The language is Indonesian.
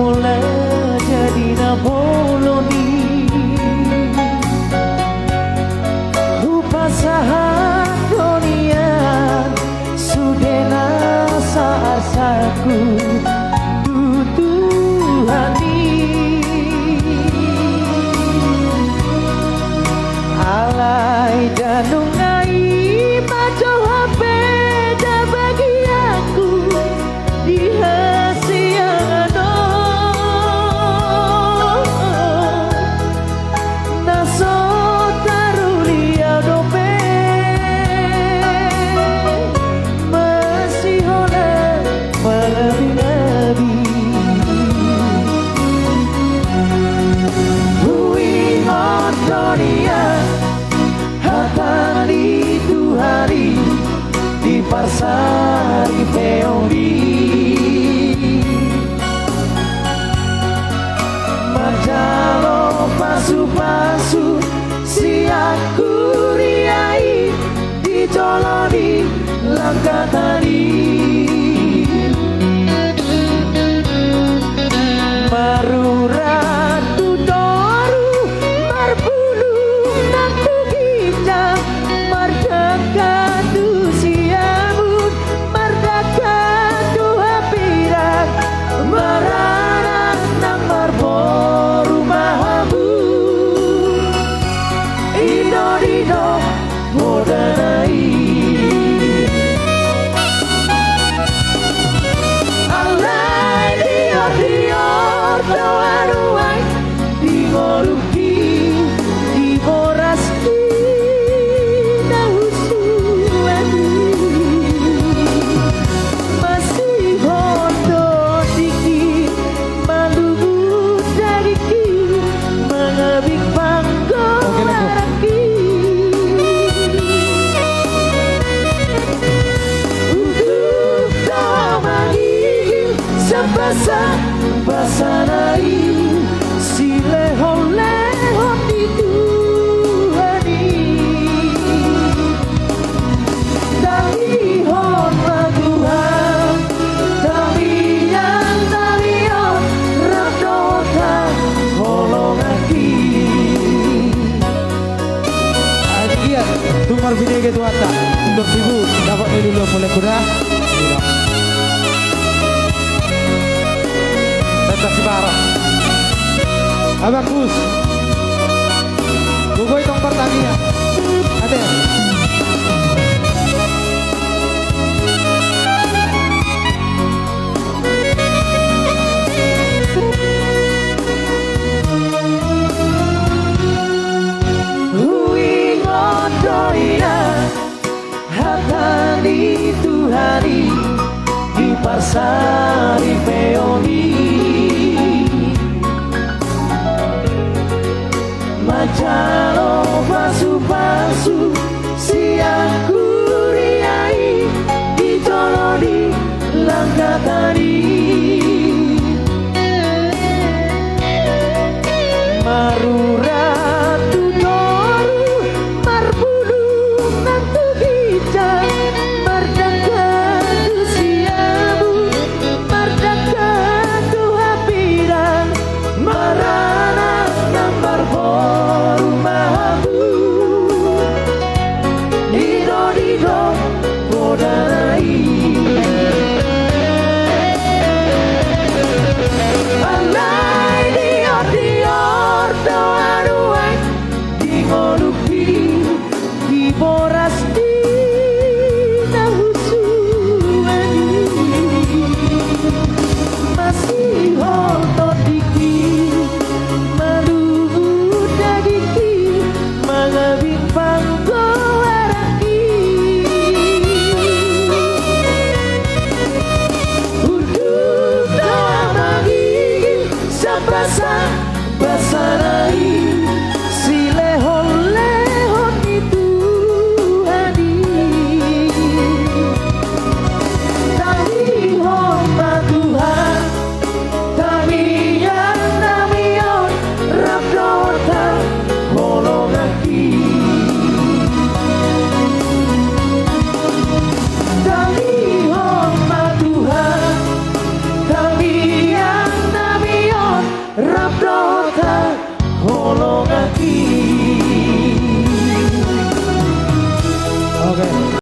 Mula jadi Napoloni rupa sahat dunia sudena sasaku tutuhani alai danungai maco HP bagi aku di Parsari peoni Majalo pasu-pasu siaku riai dicoloni langkah tadi Marurat tudoru marbulu nantu gijang mardaka Basanai si lehon-lehon dituhani Dalihon Tuhan Dalian Radota holongaki Agian tumar binege tuata untuk ibu dapat dulu boleh kuda kasih barang Abakus Bugoy tong pertanian Ate Hui ngodoya hatani Tuhani di pasari peoni Majalo pasu-pasu siaku riai dicoloni langkah tadi Marurat tudoru marbulu nantu gijang mardaka usiamu mardaka tuhapiran marana nambar Boras di